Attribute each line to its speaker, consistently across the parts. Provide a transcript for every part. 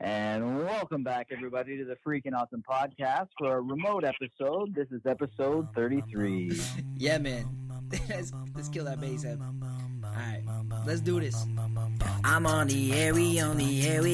Speaker 1: And welcome back, everybody, to the Freaking Awesome Podcast for a remote episode. This is episode 33.
Speaker 2: Yeah, man. Let's kill that bass head. Alright, let's do this. I'm on the air, we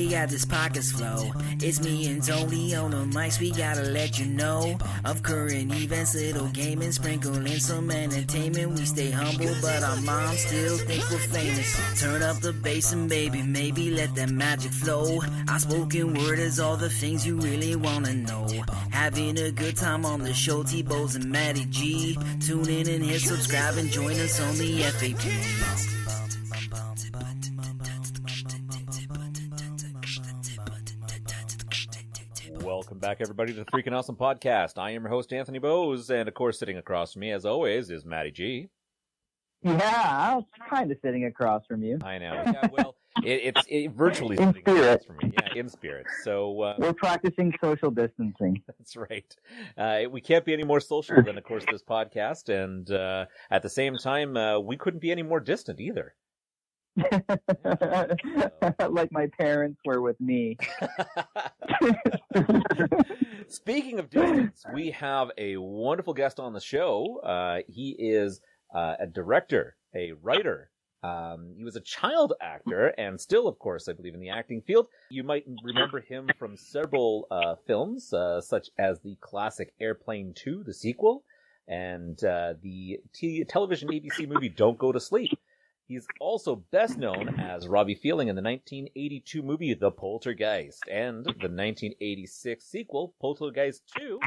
Speaker 2: got this podcast flow. It's me and Tony on the mics, we gotta let you know of current events, little gaming, sprinkling some entertainment. We stay humble, but our moms still think we're famous. Turn up the bass and baby, maybe let that magic flow. Our spoken word is all the things you really wanna know. Having a good time on the show, T-Bows and Matty G. Tune in and hit subscribe and join us on the FAP.
Speaker 3: Welcome back, everybody, to the Freaking Awesome Podcast. I am your host, Anthony Bowes, and of course, sitting across from me, as always, is Matty G.
Speaker 1: Yeah, I was kind of sitting across from you.
Speaker 3: I know. Yeah, well, it's virtually
Speaker 1: in
Speaker 3: sitting
Speaker 1: spirit.
Speaker 3: across from me. Yeah, in spirit. So
Speaker 1: we're practicing social distancing.
Speaker 3: That's right. We can't be any more social than, of course, this podcast, and at the same time, we couldn't be any more distant either.
Speaker 1: Like my parents were with me.
Speaker 3: Speaking of distance, we have a wonderful guest on the show. He is a director, a writer. He was a child actor and still, of course, I believe in the acting field. You might remember him from several films, such as the classic Airplane 2, the sequel, and the television ABC movie Don't Go to Sleep. He's also best known as Robbie Fielding in the 1982 movie The Poltergeist and the 1986 sequel Poltergeist 2.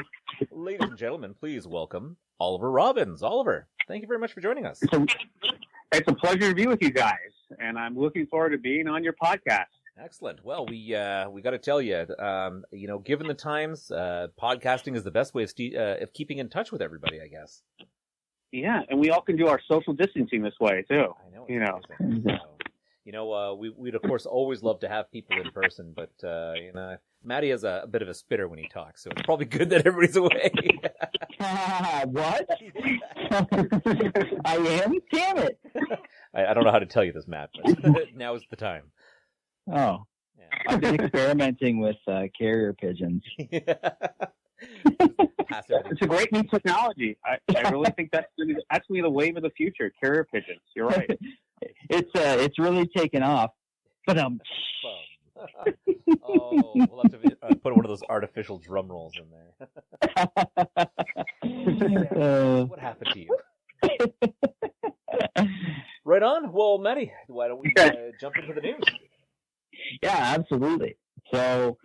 Speaker 3: Ladies and gentlemen, please welcome Oliver Robbins. Oliver, thank you very much for joining us.
Speaker 4: It's a pleasure to be with you guys, and I'm looking forward to being on your podcast.
Speaker 3: Excellent. Well, we got to tell you, given the times, podcasting is the best way of keeping in touch with everybody, I guess.
Speaker 4: Yeah, and we all can do our social distancing this way too.
Speaker 3: I know. We'd of course always love to have people in person, but Matty has a bit of a spitter when he talks, so it's probably good that everybody's away.
Speaker 1: What? I am? Damn it!
Speaker 3: I don't know how to tell you this, Matt, but now is the time.
Speaker 1: Oh, yeah. I've been experimenting with carrier pigeons.
Speaker 4: It's a great new technology. I really think that's going to be the wave of the future. Carrier pigeons. You're right.
Speaker 1: It's really taken off. But
Speaker 3: we'll have to put one of those artificial drum rolls in there. What happened to you? Right on. Well, Matty, why don't we jump into the news?
Speaker 1: Yeah, absolutely. So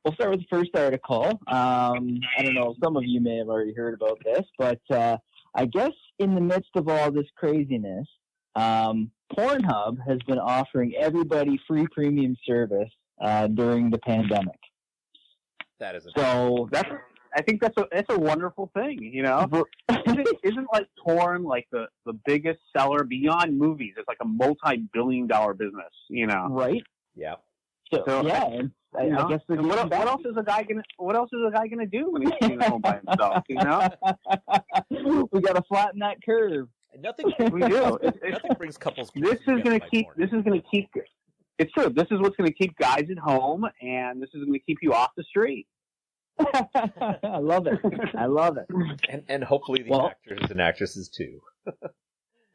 Speaker 1: we'll start with the first article. I don't know, some of you may have already heard about this, but I guess in the midst of all this craziness, Pornhub has been offering everybody free premium service during the pandemic.
Speaker 3: That is
Speaker 4: I think that's a wonderful thing, you know. Isn't like porn like the biggest seller beyond movies? It's like a multi-billion-dollar business, you know.
Speaker 1: Right?
Speaker 3: Yeah.
Speaker 1: So yeah. I guess
Speaker 4: what else is a guy gonna do when he's sitting at home by himself? You know,
Speaker 1: we got to flatten that curve.
Speaker 3: Nothing
Speaker 4: we do.
Speaker 3: Nothing brings couples.
Speaker 4: This is gonna keep. It's true. This is what's gonna keep guys at home, and this is gonna keep you off the street.
Speaker 1: I love it.
Speaker 3: And hopefully the actors and actresses too.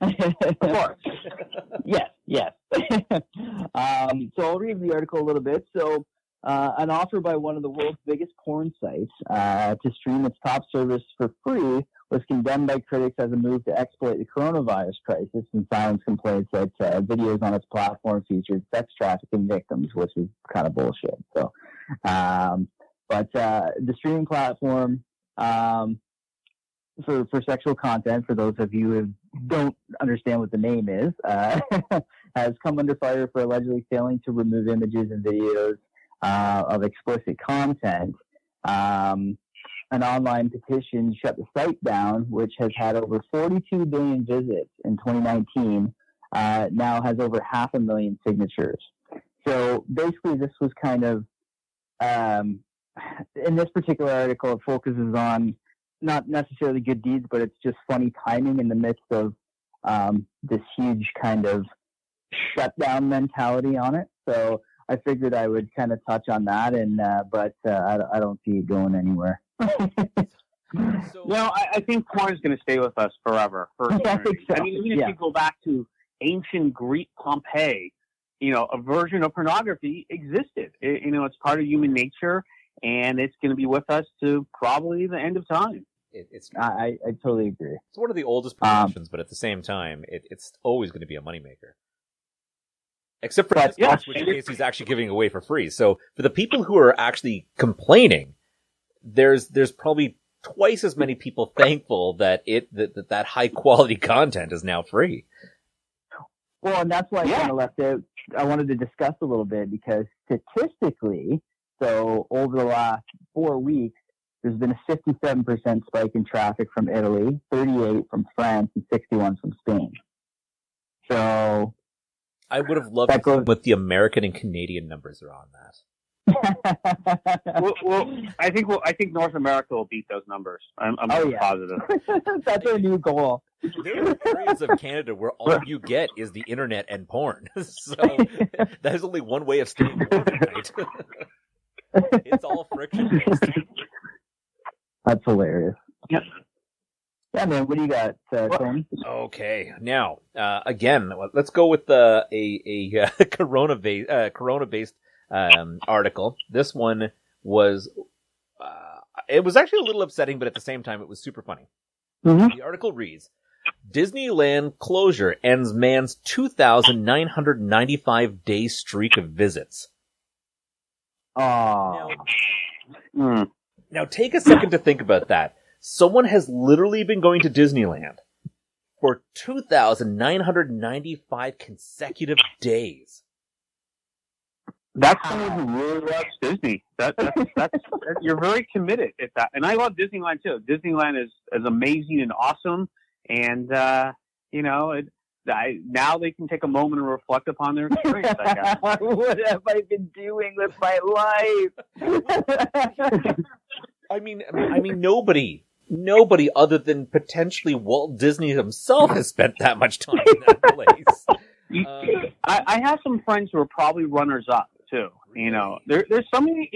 Speaker 1: Of course. Yes. So I'll read the article a little bit. So an offer by one of the world's biggest porn sites to stream its top service for free was condemned by critics as a move to exploit the coronavirus crisis and silence complaints that videos on its platform featured sex trafficking victims, which is kind of bullshit. So, but the streaming platform for sexual content, for those of you who don't understand what the name is, has come under fire for allegedly failing to remove images and videos of explicit content. An online petition shut the site down, which has had over 42 billion visits in 2019, now has over 500,000 signatures. So basically this was kind of, in this particular article, it focuses on not necessarily good deeds, but it's just funny timing in the midst of this huge kind of shutdown mentality on it. So I figured I would kind of touch on that, and but I don't see it going anywhere.
Speaker 4: No, I think porn is going to stay with us forever.
Speaker 1: I think so.
Speaker 4: I mean, even if you go back to ancient Greek Pompeii, a version of pornography existed. It's part of human nature, and it's going to be with us to probably the end of time.
Speaker 1: I totally agree.
Speaker 3: It's one of the oldest professions, but at the same time, it's always going to be a moneymaker. Except for this case, which case he's actually giving away for free. So for the people who are actually complaining, there's probably twice as many people thankful that that high quality content is now free.
Speaker 1: Well, and that's why I kind of left out. I wanted to discuss a little bit because statistically, so over the last 4 weeks, there's been a 57% spike in traffic from Italy, 38 from France, and 61 from Spain. So
Speaker 3: I would have loved to see what the American and Canadian numbers are on that.
Speaker 4: I think North America will beat those numbers. I'm positive.
Speaker 1: That's our new goal.
Speaker 3: There are areas of Canada where all you get is the internet and porn. So that is only one way of staying warm at night. It's all friction based.
Speaker 1: That's hilarious.
Speaker 4: Yep.
Speaker 1: Yeah, man. What do you got, Tony?
Speaker 3: Okay, now again, let's go with a Corona-based article. This one was it was actually a little upsetting, but at the same time, it was super funny.
Speaker 1: Mm-hmm.
Speaker 3: The article reads: Disneyland closure ends man's 2,995-day streak of visits.
Speaker 1: Oh.
Speaker 3: Now take a second to think about that. Someone has literally been going to Disneyland for 2,995 consecutive days.
Speaker 4: That's someone who really loves Disney. That's you're very committed at that. And I love Disneyland too. Disneyland is amazing and awesome. And now they can take a moment and reflect upon their experience. I guess.
Speaker 1: What have I been doing with my life?
Speaker 3: I mean, nobody other than potentially Walt Disney himself has spent that much time in that place.
Speaker 4: I have some friends who are probably runners-up too. There's so many.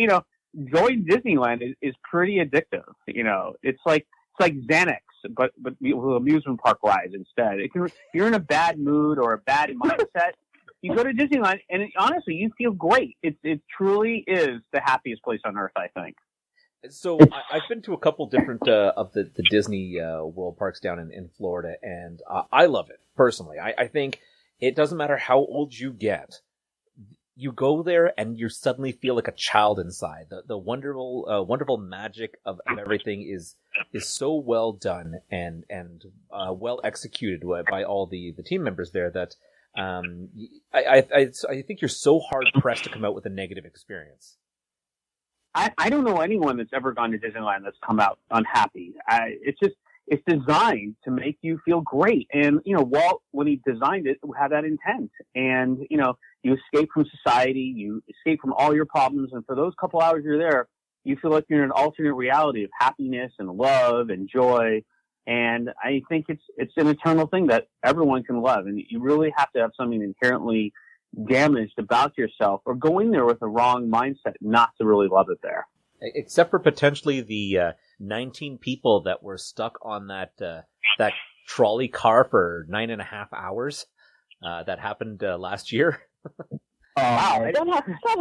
Speaker 4: Going to Disneyland is pretty addictive. It's like Xanax, but with amusement park rides instead. You're in a bad mood or a bad mindset. You go to Disneyland, and honestly, you feel great. It truly is the happiest place on earth, I think.
Speaker 3: So I've been to a couple different of the Disney World parks down in Florida, and I love it personally. I think it doesn't matter how old you get. You go there and you suddenly feel like a child inside. The wonderful magic of everything is so well done and well executed by all the team members there that I think you're so hard pressed to come out with a negative experience.
Speaker 4: I don't know anyone that's ever gone to Disneyland that's come out unhappy. It's designed to make you feel great. And, Walt, when he designed it, had that intent. And, you escape from society, you escape from all your problems. And for those couple hours you're there, you feel like you're in an alternate reality of happiness and love and joy. And I think it's an eternal thing that everyone can love. And you really have to have something inherently damaged about yourself or go in there with a wrong mindset not to really love it there.
Speaker 3: Except for potentially the 19 people that were stuck on that trolley car for 9.5 hours. That happened last year.
Speaker 1: Wow, that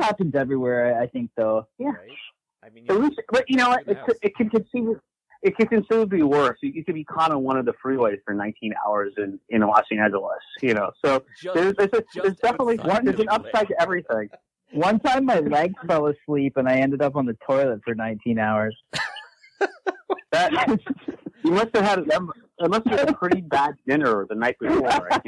Speaker 1: happens everywhere. I think, though. Yeah.
Speaker 3: Right? I mean,
Speaker 4: but it can conceivably be worse. You could be caught on one of the freeways for 19 hours in Los Angeles. So there's definitely there's an upside to everything.
Speaker 1: One time my legs fell asleep and I ended up on the toilet for 19 hours.
Speaker 4: You must have had a pretty bad dinner the night before. Right?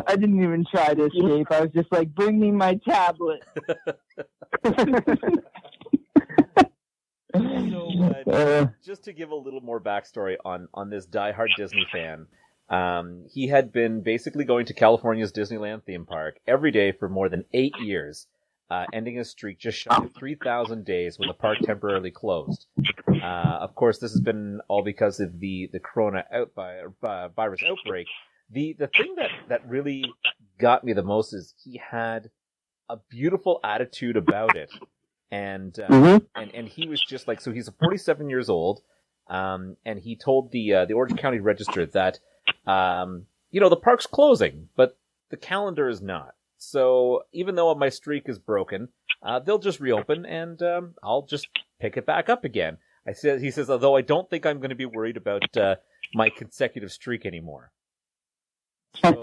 Speaker 1: I didn't even try to escape. I was just like, bring me my tablet.
Speaker 3: So, just to give a little more backstory on this diehard Disney fan, he had been basically going to California's Disneyland theme park every day for more than 8 years, ending his streak just shy of 3,000 days when the park temporarily closed. Of course, this has been all because of the corona virus outbreak. The thing that really got me the most is he had a beautiful attitude about it. And and he was just like, so he's 47 years old, and he told the Orange County Register that, the park's closing, but the calendar is not. So even though my streak is broken, they'll just reopen, and I'll just pick it back up again. He says, although I don't think I'm going to be worried about my consecutive streak anymore. So,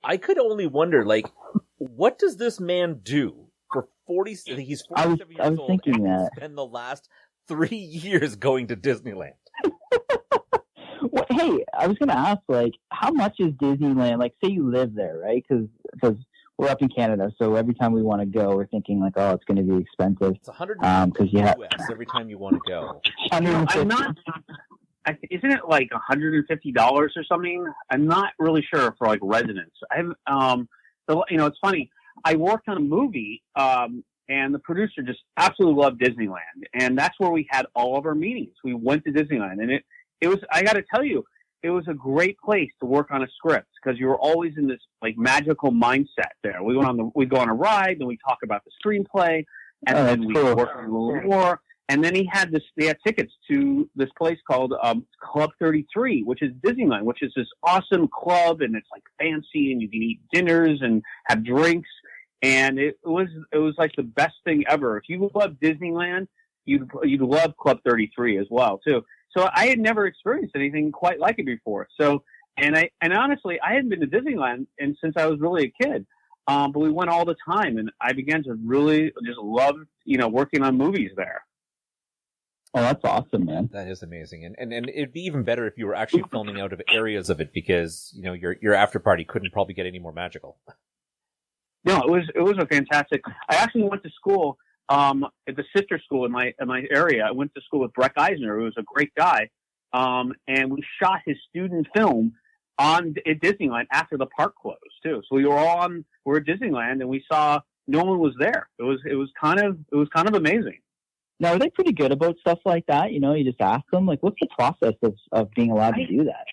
Speaker 3: I could only wonder, like, what does this man do for 40? He's 47 years old and spend the last 3 years going to Disneyland.
Speaker 1: Well, hey, I was going to ask, like, how much is Disneyland? Like, say you live there, right? Because we're up in Canada, so every time we want to go, we're thinking like, oh, it's going to be expensive.
Speaker 3: It's $150 US every time you want to go.
Speaker 4: I'm not. Isn't it like $150 or something? I'm not really sure for like residents. It's funny. I worked on a movie, and the producer just absolutely loved Disneyland, and that's where we had all of our meetings. We went to Disneyland, and it was. I got to tell you, it was a great place to work on a script because you were always in this like magical mindset there. We'd go on a ride, and we talk about the screenplay, and then we work on a little more. And then they had tickets to this place called Club 33, which is Disneyland, which is this awesome club, and it's like fancy, and you can eat dinners and have drinks, and it was like the best thing ever. If you love Disneyland, you'd love Club 33 as well too. So I had never experienced anything quite like it before. So and honestly, I hadn't been to Disneyland since I was really a kid. But we went all the time, and I began to really just love working on movies there.
Speaker 1: Oh, that's awesome, man.
Speaker 3: That is amazing. And it'd be even better if you were actually filming out of areas of it because, your after party couldn't probably get any more magical.
Speaker 4: No, it was a fantastic. I actually went to school at the sister school in my area. I went to school with Breck Eisner, who was a great guy. And we shot his student film at Disneyland after the park closed too. So we're at Disneyland, and we saw no one was there. It was kind of amazing.
Speaker 1: Now, are they pretty good about stuff like that? You just ask them, like, what's the process of being allowed to do that?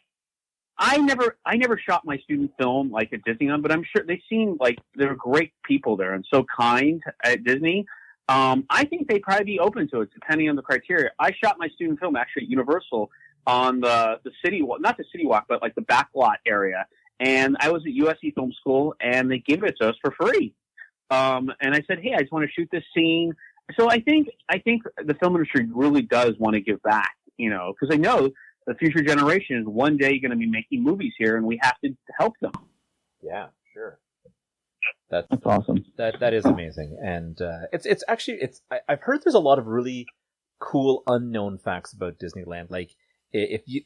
Speaker 4: I never shot my student film like at Disneyland, but I'm sure they seem like they're great people there and so kind at Disney. I think they'd probably be open to it depending on the criteria. I shot my student film actually at Universal on the city, not the city walk, but like the back lot area. And I was at USC Film School, and they gave it to us for free. And I said, hey, I just want to shoot this scene. So I think the film industry really does want to give back, because they know the future generation is one day going to be making movies here, and we have to help them.
Speaker 3: Yeah, sure.
Speaker 1: That's awesome.
Speaker 3: That is amazing, and it's actually I've heard there's a lot of really cool unknown facts about Disneyland. Like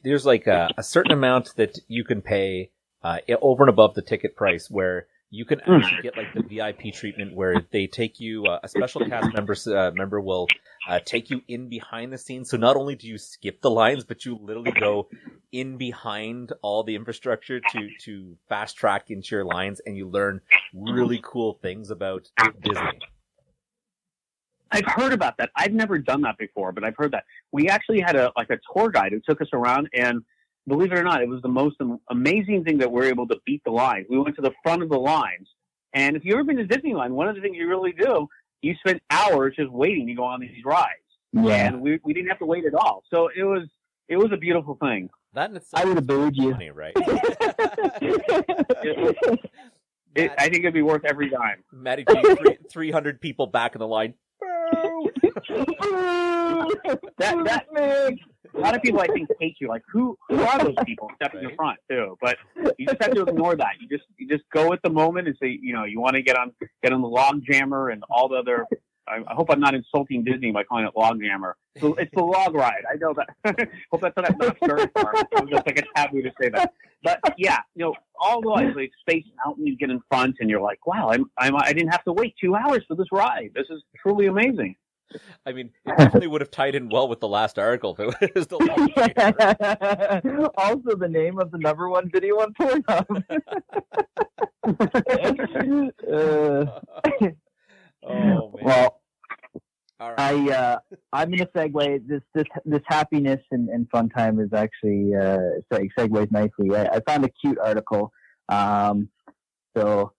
Speaker 3: there's like a certain amount that you can pay over and above the ticket price where you can actually get like the VIP treatment where they take you, a special cast member will take you in behind the scenes. So not only do you skip the lines, but you literally go in behind all the infrastructure to fast track into your lines, and you learn really cool things about Disney.
Speaker 4: I've heard about that. I've never done that before, but I've heard that. We actually had a tour guide who took us around, and believe it or not, it was the most amazing thing that we're able to beat the lines. We went to the front of the lines. And if you've ever been to Disneyland, one of the things you really do, you spend hours just waiting to go on these rides. Yeah. And we didn't have to wait at all. So it was a beautiful thing.
Speaker 3: That in itself,
Speaker 1: I would have booed you.
Speaker 3: Funny, right?
Speaker 4: I think it'd be worth every dime.
Speaker 3: Matty, 300 people back in the line.
Speaker 4: that a lot of people I think hate you. Like who are those people stepping in front too? But you just have to ignore that. You just go with the moment and say, you want to get on the log jammer and all the other. I hope I'm not insulting Disney by calling it log jammer. So it's the log ride. I know that. Hope that's not starting part. It was just like a taboo to say that. But yeah, all the like Space Mountain, you get in front and you're like, wow, I didn't have to wait 2 hours for this ride. This is truly amazing.
Speaker 3: I mean, it definitely would have tied in well with the last article if it was the log jammer.
Speaker 1: Also, the name of the #1 video on Pornhub.
Speaker 3: Oh man.
Speaker 1: Well,
Speaker 3: all right.
Speaker 1: I'm going to segue. This happiness and fun time is actually segues nicely. I found a cute article. So